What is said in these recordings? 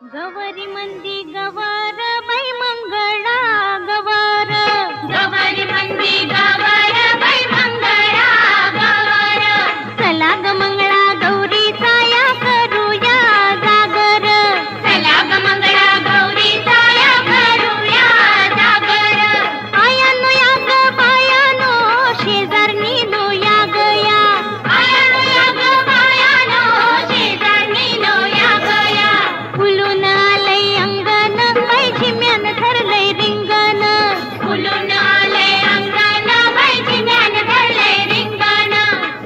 गवारी मंदी गवार बाई मंगळा गवार गवारी मंदी गवार बाई मंगळा गवार चला ग मंगळा गौरी साया करूया जागर चला ग मंगळा गौरी साया करूया जागर आयानो या ग बायानो शेजारनी नो या गया आयानो या ग बायानो शेजारनी नो या गया फुलून आलंय अंगण बाई झिम्यान धरलंय रिंगण फुलून आलंय अंगण बाई झिम्यान धरलंय रिंगण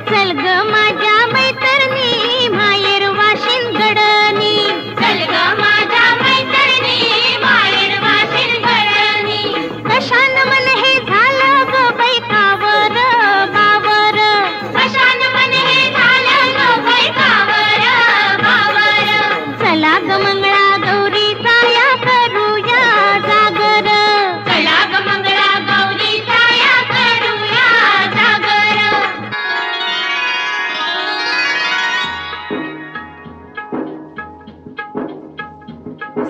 चल ग माझ्या मैतरणी माहेर वाशिन गडणी चल ग माझ्या मैतरणी माहेर वाशिन गडणी कशान मन हे झालं ग बाई कावर बावर कशान मन हे झालं ग बाई कावर बावर चला ग मंगळा गौरी साया करूया जागर चला ग मंगळा गौरी साया करूया जागर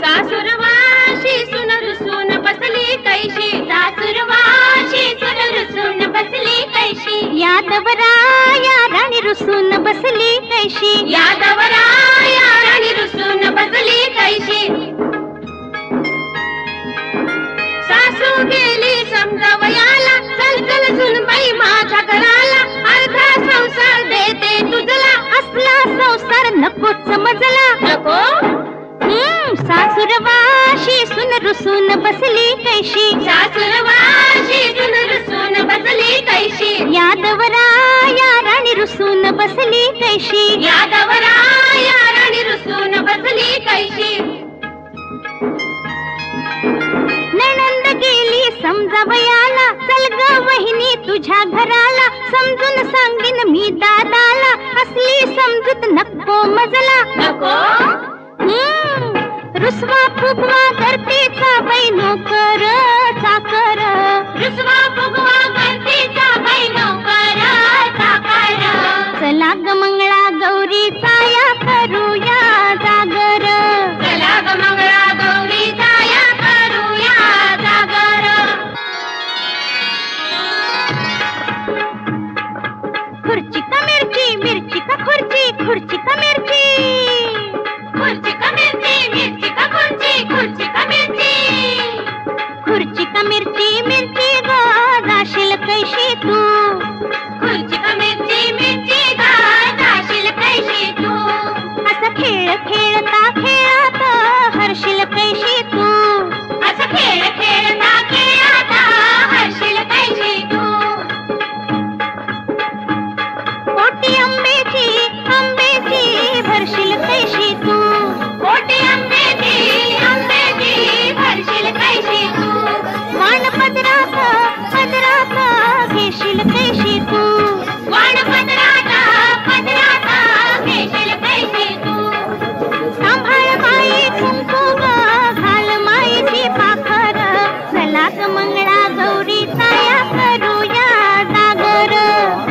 सासुरवाशी सुन रुसून बसली कैशी सासुरवाशी सुन रुसून बसली कैशी यादवराया राणी रुसून बसली कैशी यादवराया राणी रुसून बसली कैशी सासू गेली समजावयाला चल चल सुनबाई माझ्या घराला अर्धा संसार देते तुझला असला संसार नकोच समजला नको सासुरवाशी सुन रुसून बसली कैशी सासुरवाशी सुन रुसून बसली कैशी यादवराया राणी रुसून बसली कैशी यादवराया राणी रुसून बसली कैशी नणंद गेली समजावयाला चल ग वहिनी तुझ्या घराला समजून सांगीन मी दादाला असली समजूत नको मजला नको रुसवा फुगवा करतेचा बाई नोकर चाकर रुसवा फुगवा करतेचा बाई नोकर चाकर चला ग मंगळा गौरी साया करूया जागर चला ग मंगळा गौरी साया करूया जागर खुर्ची का मिरची मिरची का खुर्ची खुर्ची का मिरची खुर्ची का मिरची मिरची का खुर्ची खुर्ची का मिरची खुर्ची का मिरची मिरची ग जाशील कैशी तू खुर्ची का मिरची मिरची ग जाशील कैशी तू असं खेळ खेळता खेळात हरशील कैशी तू असं खेळ खेळता खेळात हरशील कैशी तू पोटी आंब्याची आंब्याची भरशील कैशी तू पोटी आंब्याची आंब्याची भरशील कैशी तू वाण पदरात पदरात घेशील कैशी तू वाण पदरात पदरात घेशील कैशी तू सांभाळ बाई कुंकू ग घाल माईची पाखर चला ग मंगळा गौरी साया करूया जागर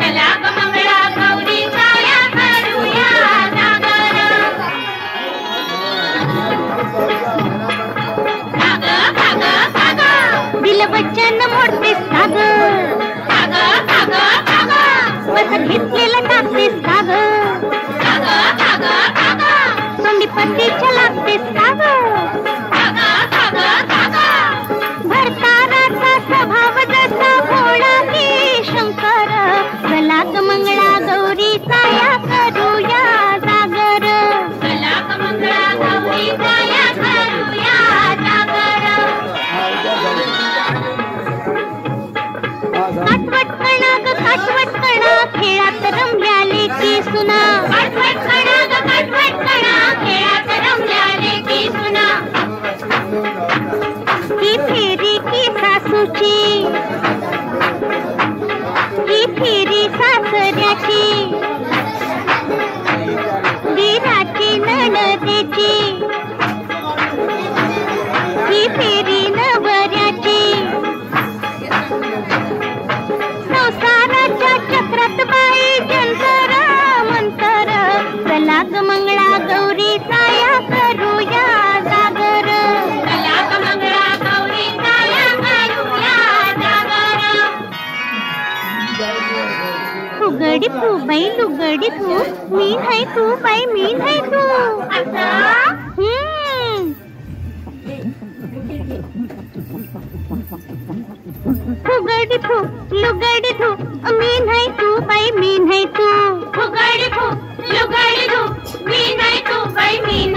चला ग मंगळा गौरी साया करूया जागर दिल बच्चन मोडतेस काग काग काग काग बस घेतलेलं टाकतेस काग काग काग काग तोंडी पत्तीच्या लागतेस काग काग काग काग भरताराचा स्वभाव जसा भोळा की शंकर चला ग मंगळा गौरी साया करूया जागर चला ग मंगळा गौरी साया करूया जागर काटवटकणा ग काटवटकणा खेळात रमल्या लेकी सुना काटवटकणा ग काटवटकणा खेळात रमल्या लेकी सुना फुगडी फू बाई लुगडी फू मीन है तू बाई मीन है तू फुगडी फू लुगडी फू मीन है तू बाई मीन है तू फुगडी फू लुगडी फू मीन है तू बाई मीन